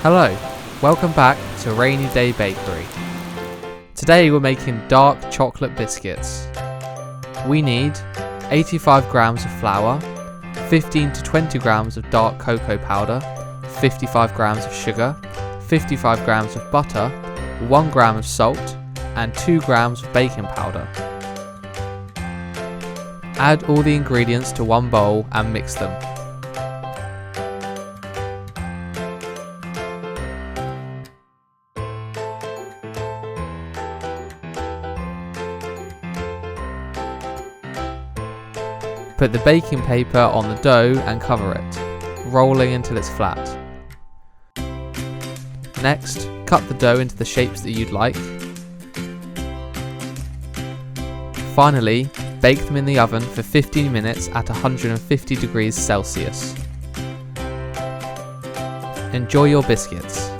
Hello, welcome back to Rainy Day Bakery. Today we're making dark chocolate biscuits. We need 85 grams of flour, 15 to 20 grams of dark cocoa powder, 55 grams of sugar, 55 grams of butter, 1 gram of salt, and 2 grams of baking powder. Add all the ingredients to one bowl and mix them. Put the baking paper on the dough and cover it, rolling until it's flat. Next, cut the dough into the shapes that you'd like. Finally, bake them in the oven for 15 minutes at 150 degrees Celsius. Enjoy your biscuits.